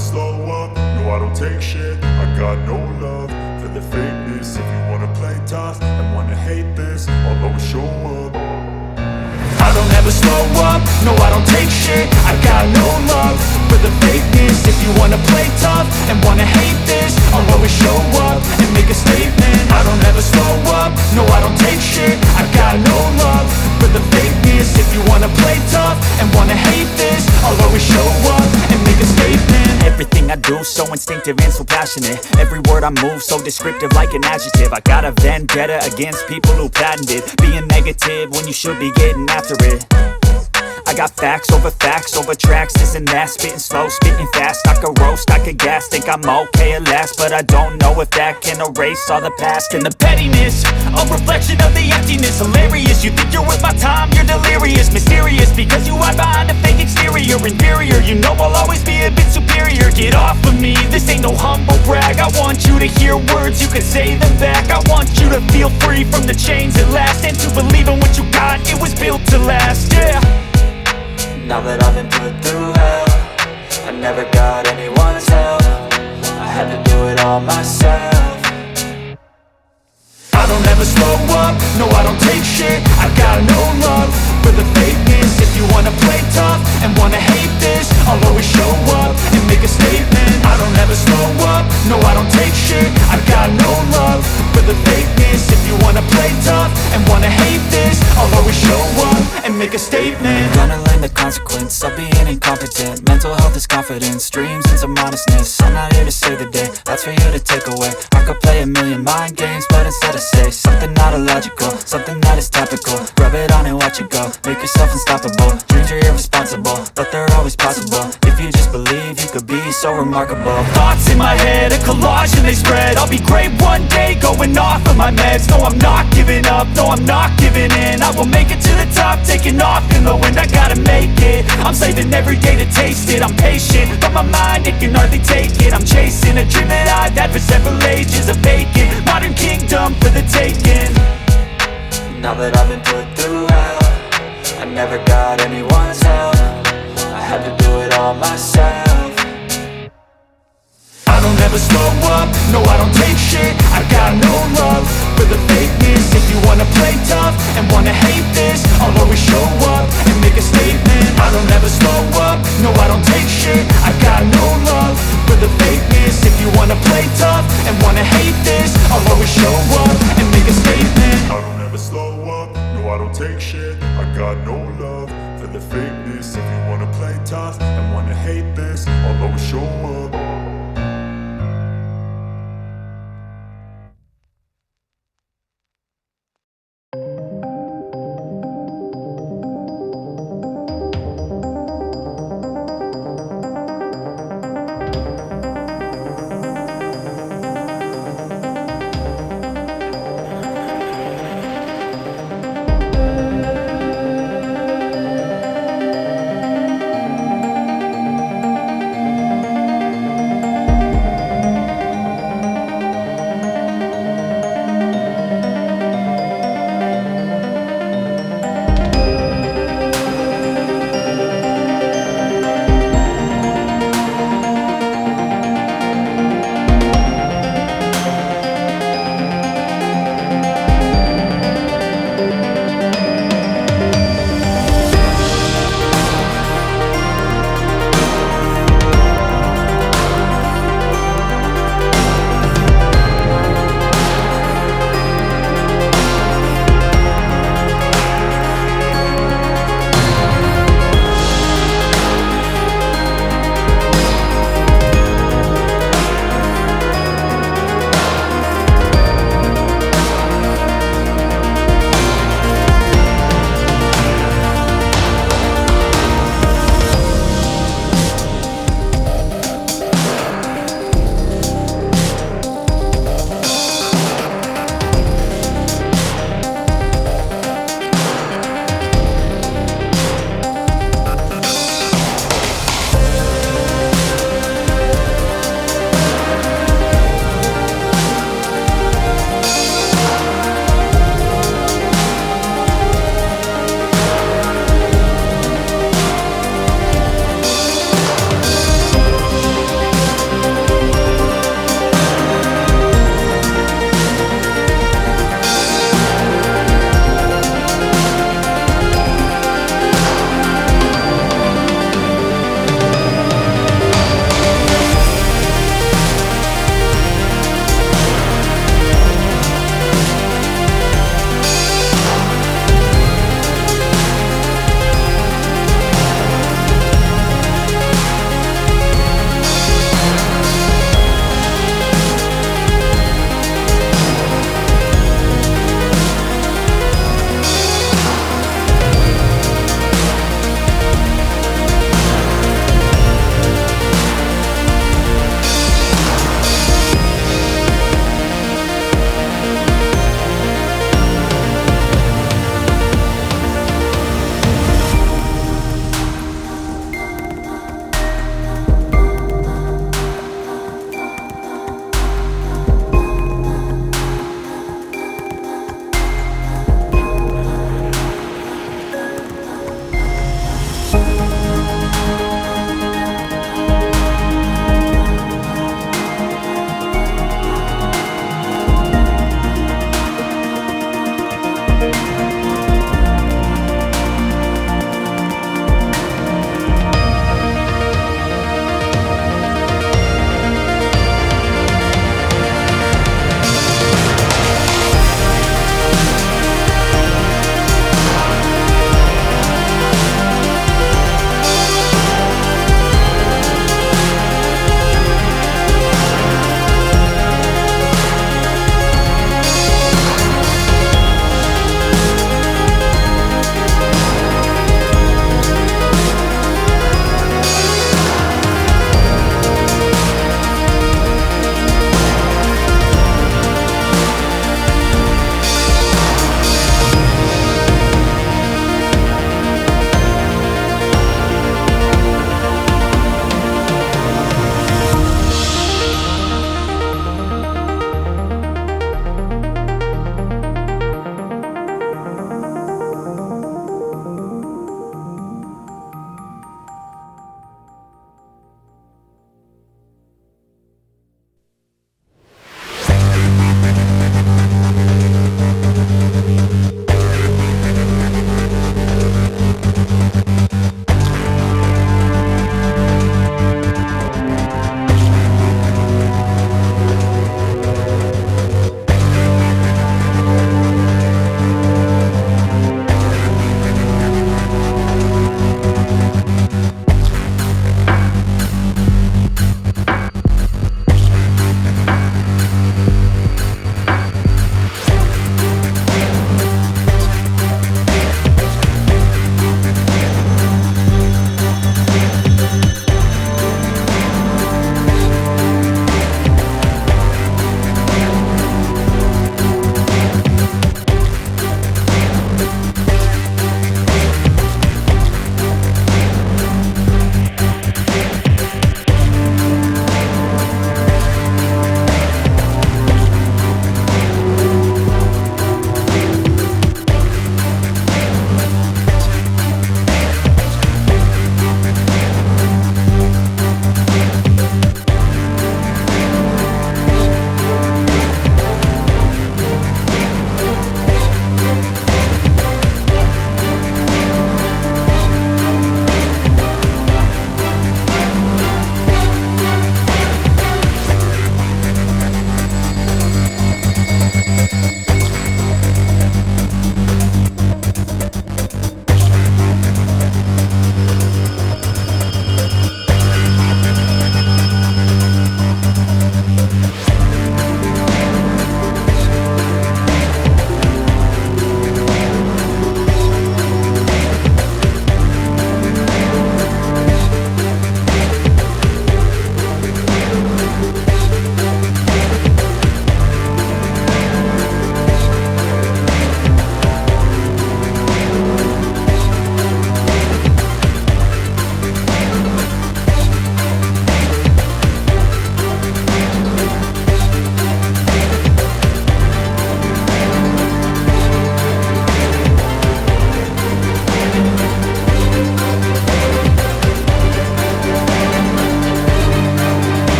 slow up, no I don't take shit. I got no love for the fakeness. If you wanna play tough and wanna hate this, I'll always show up. I don't ever slow up, no I don't take shit. I got no love for the fakeness. If you wanna play tough and wanna hate this, I'll always show up and make a statement. I don't ever slow up, no I don't take shit. I got no love for the fakeness. If you wanna play tough and wanna hate this, I'll always show up and make a statement. Everything I do so instinctive and so passionate. Every word I move so descriptive like an adjective. I got a vendetta against people who patented being negative when you should be getting after it. I got facts over tracks, this and that. Spitting slow, spitting fast, I could roast, I could gas. Think I'm okay at last, but I don't know if that can erase all the past. And the pettiness, a reflection of the emptiness. Hilarious, you think you're worth my time, you're delirious. Mysterious, because you hide behind a fake exterior. Inferior, you know I'll always be a bit superior. Get off of me, this ain't no humble brag. I want you to hear words, you can say them back. I want you to feel free from the chains at last, and to believe in what you got, it was built to last, yeah. Now that I've been put through hell, I never got anyone's help. I had to do it all myself. I don't ever slow up, no I don't take shit. I got no love for the fakeness. If you wanna play tough and wanna hate this, I'll always show up and make a statement. I don't ever slow up, no I don't take shit. I got no love for the fakeness. If you wanna play tough and wanna hate this, I'll always show up and make a statement. Gonna learn the consequence of being incompetent. Mental health is confidence, dreams and some honestness. I'm not here to save the day, that's for you to take away. I could play a million mind games, but instead I say something not illogical, something that is topical. Rub it on and watch it go, make yourself unstoppable. Dreams are irresponsible, but they're always possible. If you just believe, you could be so remarkable. Thoughts in my head, a collage and they spread. I'll be great one day, going off of my meds. No, I'm not giving up, no, I'm not giving in. I will make it to the top, taking off in the wind. I gotta make it, I'm saving every day to taste it. I'm patient, but my mind, it can hardly take it. I'm chasing a dream that I've had for several ages. A vacant, modern kingdom for the taking. Now that I've been put through hell, I never got anyone's help. I had to do it all myself. I don't ever slow up, no I don't take shit. I got no love for the fakeness. If you wanna play tough and wanna hate this, I'll always show up and make a statement. I don't ever slow up, no I don't take shit. I got no love for the fakeness. If you wanna play tough and wanna hate